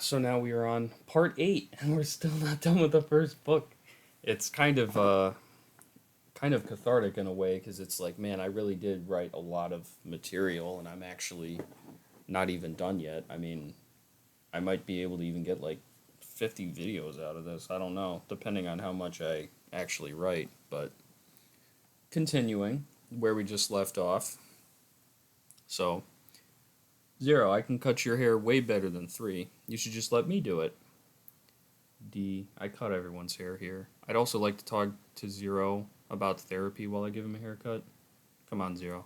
So now we are on part 8, and we're still not done with the first book. It's kind of cathartic in a way because it's like, man, I really did write a lot of material, and I'm actually not even done yet. I mean, I might be able to even get like 50 videos out of this. I don't know, depending on how much I actually write. But continuing where we just left off. So, 0, I can cut your hair way better than 3. You should just let me do it. D, I cut everyone's hair here. I'd also like to talk to 0 about therapy while I give him a haircut. Come on, 0.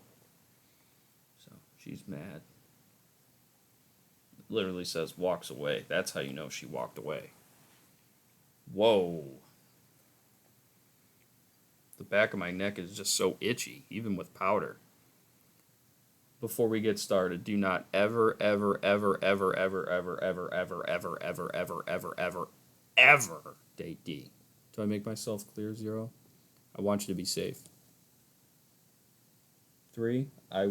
So, she's mad. Literally says walks away. That's how you know she walked away. Whoa. The back of my neck is just so itchy, even with powder. Before we get started, do not ever, ever, ever, ever, ever, ever, ever, ever, ever, ever, ever, ever, ever, ever date D. Do I make myself clear, 0? I want you to be safe. 3, I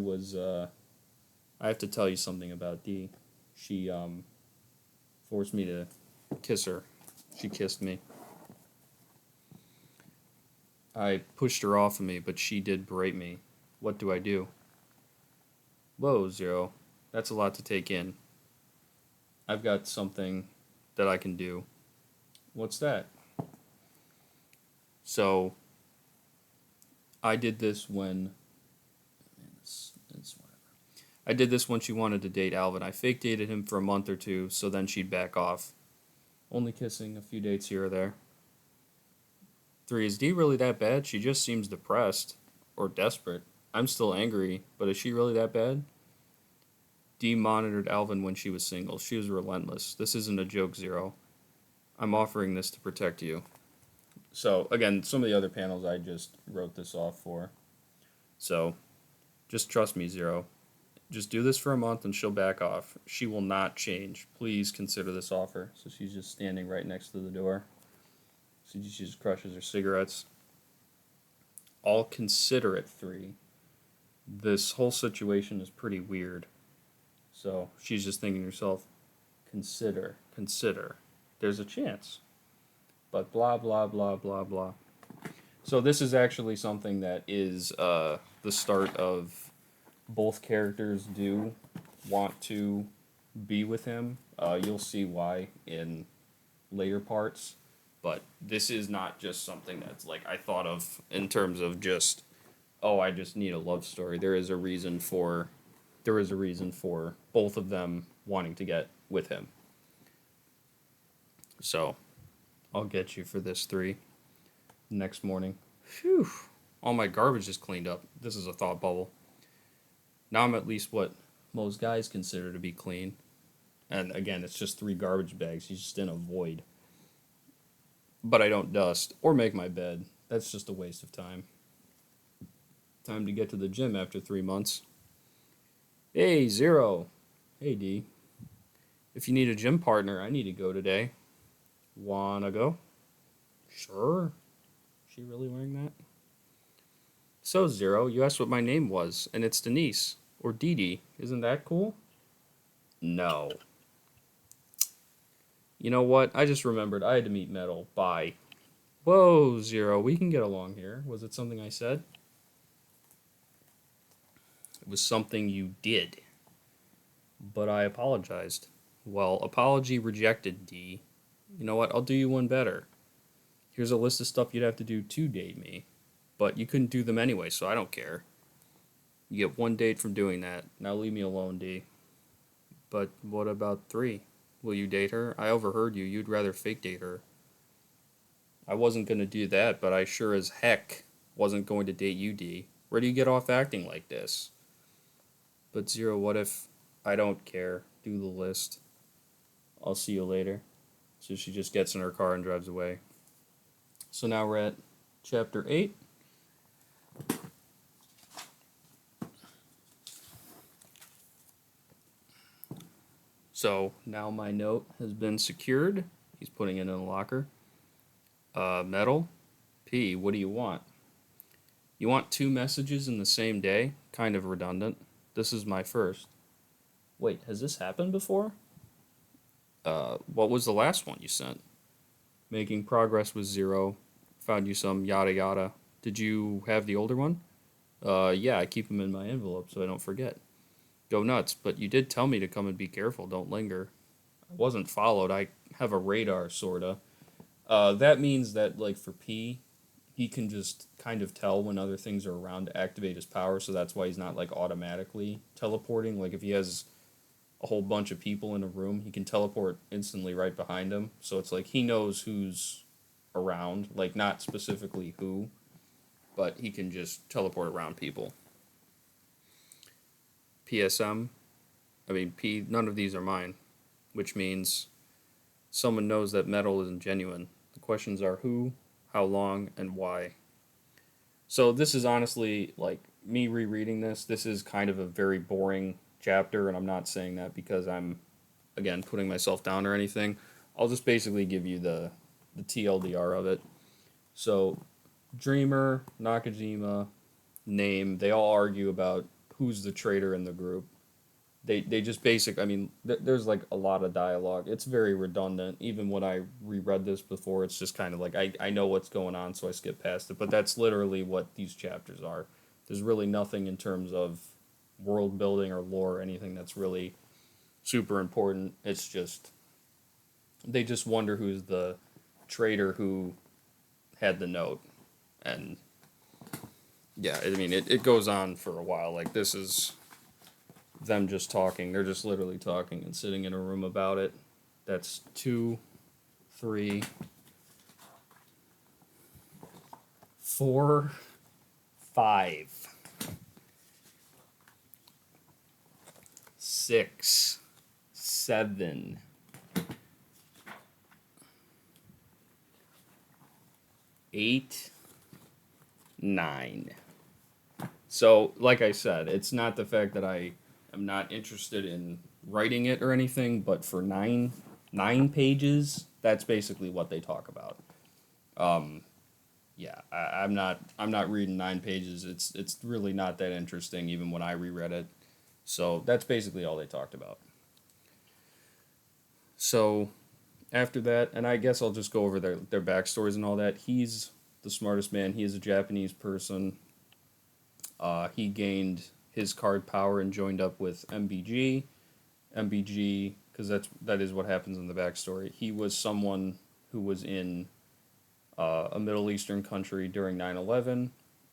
have to tell you something about D. She, forced me to kiss her. She kissed me. I pushed her off of me, but she did berate me. What do I do? Whoa, 0. That's a lot to take in. I've got something that I can do. What's that? So, I did this when... it's whatever. I did this when she wanted to date Alvin. I fake dated him for a month or two, so then she'd back off. Only kissing, a few dates here or there. 3, is D really that bad? She just seems depressed. Or desperate. I'm still angry, but is she really that bad? D monitored Alvin when she was single. She was relentless. This isn't a joke, 0. I'm offering this to protect you. So, again, some of the other panels I just wrote this off for. So, just trust me, 0. Just do this for a month and she'll back off. She will not change. Please consider this offer. So she's just standing right next to the door. So she just crushes her cigarettes. I'll consider it, 3. This whole situation is pretty weird. So she's just thinking to herself, consider. There's a chance. But blah, blah, blah, blah, blah. So this is actually something that is the start of both characters do want to be with him. You'll see why in later parts. But this is not just something that's like I thought of in terms of just, oh, I just need a love story. There is a reason for both of them wanting to get with him. So I'll get you for this, 3. Next morning. Phew. All my garbage is cleaned up. This is a thought bubble. Now I'm at least what most guys consider to be clean. And again, it's just 3 garbage bags. He's just in a void. But I don't dust or make my bed. That's just a waste of time. Time to get to the gym after 3 months. Hey, 0. Hey, D. If you need a gym partner, I need to go today. Wanna go? Sure. Is she really wearing that? So, 0, you asked what my name was, and it's Denise. Or Dee Dee. Isn't that cool? No. You know what? I just remembered I had to meet Metal. Bye. Whoa, 0, we can get along here. Was it something I said? It was something you did. But I apologized. Well, apology rejected, D. You know what? I'll do you one better. Here's a list of stuff you'd have to do to date me. But you couldn't do them anyway, so I don't care. You get 1 date from doing that. Now leave me alone, D. But what about 3? Will you date her? I overheard you. You'd rather fake date her. I wasn't going to do that, but I sure as heck wasn't going to date you, D. Where do you get off acting like this? But 0, what if I don't care? Do the list. I'll see you later. So she just gets in her car and drives away. So now we're at chapter 8. So now my note has been secured. He's putting it in a locker. Metal. P, what do you want? You want 2 messages in the same day? Kind of redundant. This is my first. Wait, has this happened before? What was the last one you sent? Making progress with 0. Found you some yada yada. Did you have the older one? Yeah, I keep them in my envelope so I don't forget. Go nuts, but you did tell me to come and be careful, don't linger. I wasn't followed, I have a radar, sorta. That means that, like, for P, he can just kind of tell when other things are around to activate his power, so that's why he's not, like, automatically teleporting. Like, if he has a whole bunch of people in a room, he can teleport instantly right behind them. So it's like he knows who's around, like, not specifically who, but he can just teleport around people. PSM, I mean, P, none of these are mine, which means someone knows that metal isn't genuine. The questions are who, how long, and why. So this is honestly, like, me rereading this. This is kind of a very boring chapter, and I'm not saying that because I'm, again, putting myself down or anything. I'll just basically give you the TLDR of it. So, Dreamer, Nakajima, Name, they all argue about who's the traitor in the group. They just I mean, there's like a lot of dialogue. It's very redundant. Even when I reread this before, it's just kind of like I know what's going on, so I skip past it. But that's literally what these chapters are. There's really nothing in terms of world building or lore or anything that's really super important. It's just they just wonder who's the traitor who had the note. And yeah, I mean, it goes on for a while. Like, this is them just talking. They're just literally talking and sitting in a room about it. That's 2, 3, 4, 5, 6, 7, 8, 9. So, like I said, it's not the fact that I am not interested in writing it or anything, but for nine pages, that's basically what they talk about. Yeah, I'm not reading 9 pages. It's really not that interesting, even when I reread it. So that's basically all they talked about. So after that, and I guess I'll just go over their backstories and all that. He's the smartest man. He is a Japanese person. He gained his card power and joined up with MBG. MBG, because that is what happens in the backstory. He was someone who was in a Middle Eastern country during 9/11.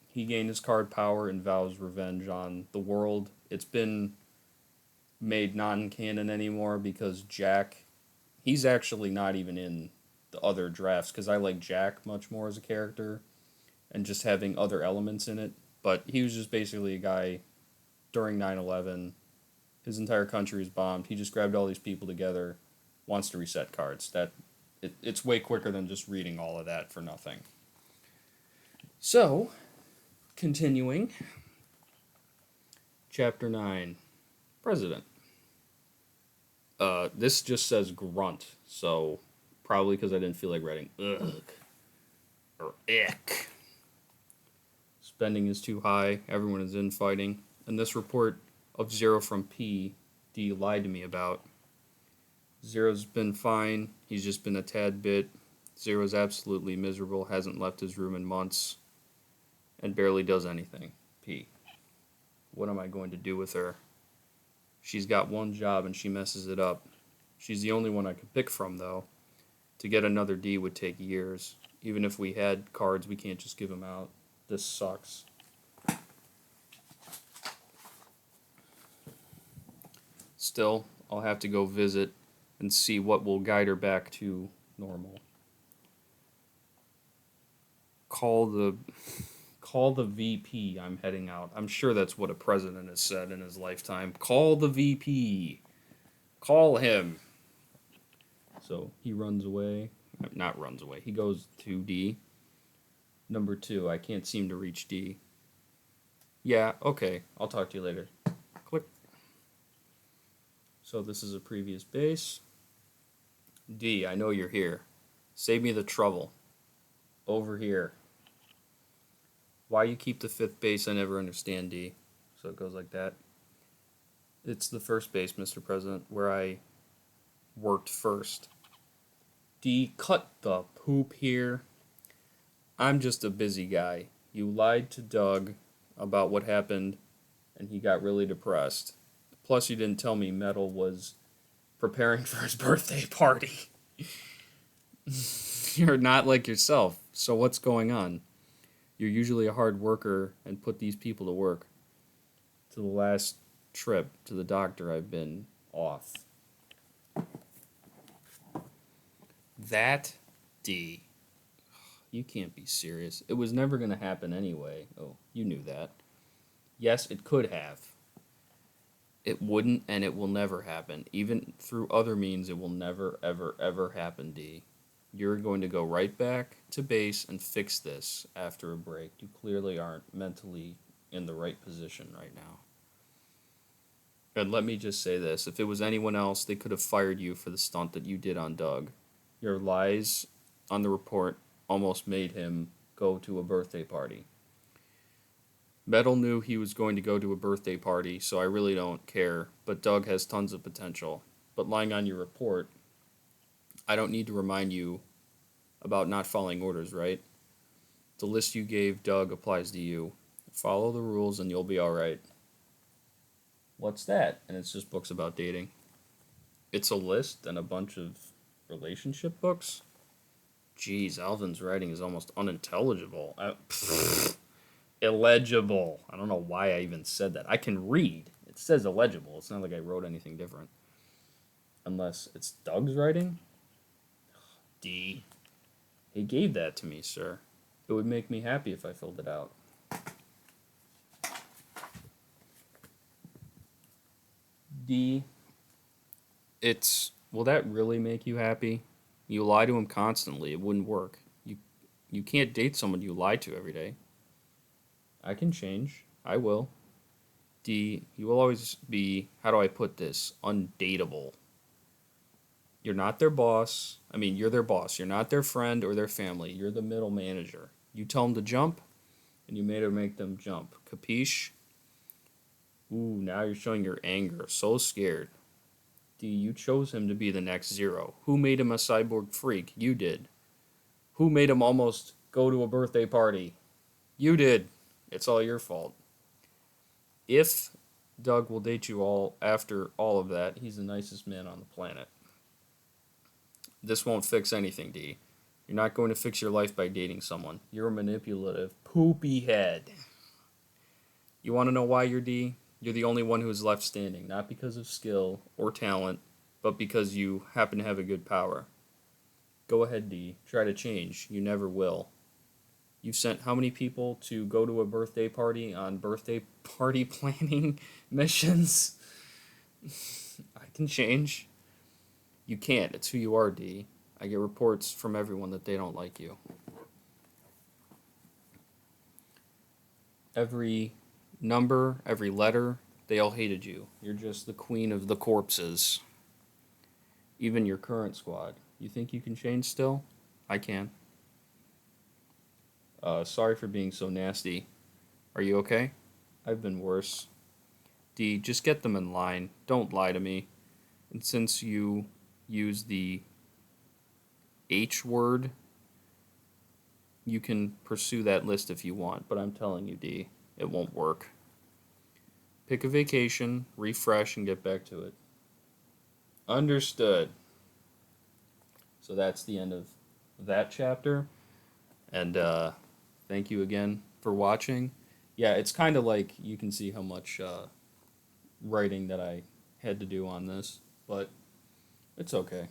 He gained his card power and vows revenge on the world. It's been made non-canon anymore because Jack, he's actually not even in the other drafts because I like Jack much more as a character and just having other elements in it. But he was just basically a guy during 9/11. His entire country was bombed. He just grabbed all these people together, wants to reset cards. It's way quicker than just reading all of that for nothing. So, continuing, Chapter 9, President. This just says grunt, so probably because I didn't feel like writing ugh or ick. Spending is too high, everyone is infighting, and this report of 0 from P, D lied to me about. 0's been fine, he's just been a tad bit. 0's absolutely miserable, hasn't left his room in months, and barely does anything. P. What am I going to do with her? She's got one job and she messes it up. She's the only one I could pick from, though. To get another D would take years. Even if we had cards, we can't just give them out. This sucks. Still, I'll have to go visit and see what will guide her back to normal. Call the VP. I'm heading out. I'm sure that's what a president has said in his lifetime. Call the VP. Call him. So he runs away. Not runs away. He goes to D. Number 2. I can't seem to reach D. Yeah, okay. I'll talk to you later. Click. So this is a previous base. D, I know you're here. Save me the trouble. Over here. Why you keep the 5th base, I never understand, D. So it goes like that. It's the first base, Mr. President, where I worked first. D, cut the poop here. I'm just a busy guy. You lied to Doug about what happened, and he got really depressed. Plus, you didn't tell me Metal was preparing for his birthday party. You're not like yourself, so what's going on? You're usually a hard worker and put these people to work. To the last trip to the doctor, I've been off. That D. You can't be serious. It was never going to happen anyway. Oh, you knew that. Yes, it could have. It wouldn't, and it will never happen. Even through other means, it will never, ever, ever happen, D. You're going to go right back to base and fix this after a break. You clearly aren't mentally in the right position right now. And let me just say this. If it was anyone else, they could have fired you for the stunt that you did on Doug. Your lies on the report almost made him go to a birthday party. Metal knew he was going to go to a birthday party, so I really don't care, but Doug has tons of potential. But lying on your report, I don't need to remind you about not following orders, right? The list you gave Doug applies to you. Follow the rules and you'll be alright. What's that? And it's just books about dating. It's a list and a bunch of relationship books? Jeez, Alvin's writing is almost unintelligible. Illegible. I don't know why I even said that. I can read. It says illegible. It's not like I wrote anything different. Unless it's Doug's writing? D. He gave that to me, sir. It would make me happy if I filled it out. D. Will that really make you happy? You lie to him constantly. It wouldn't work. You can't date someone you lie to every day. I can change. I will. D. You will always be, how do I put this, undateable. You're not their boss. I mean, you're their boss. You're not their friend or their family. You're the middle manager. You tell them to jump, and you made her make them jump. Capiche? Ooh, now you're showing your anger. So scared. D, you chose him to be the next Zero. Who made him a cyborg freak? You did. Who made him almost go to a birthday party? You did. It's all your fault. If Doug will date you all after all of that, he's the nicest man on the planet. This won't fix anything, D. You're not going to fix your life by dating someone. You're a manipulative poopy head. You want to know why you're D? You're the only one who is left standing, not because of skill or talent, but because you happen to have a good power. Go ahead, D. Try to change. You never will. You've sent how many people to go to a birthday party on birthday party planning missions? I can change. You can't. It's who you are, D. I get reports from everyone that they don't like you. Every number, every letter, they all hated you. You're just the queen of the corpses. Even your current squad. You think you can change still? I can. Sorry for being so nasty. Are you okay? I've been worse. D, just get them in line. Don't lie to me. And since you use the H word, you can pursue that list if you want, but I'm telling you, D, it won't work. Pick a vacation, refresh, and get back to it. Understood. So that's the end of that chapter. And thank you again for watching. Yeah, it's kind of like you can see how much writing that I had to do on this, but it's okay.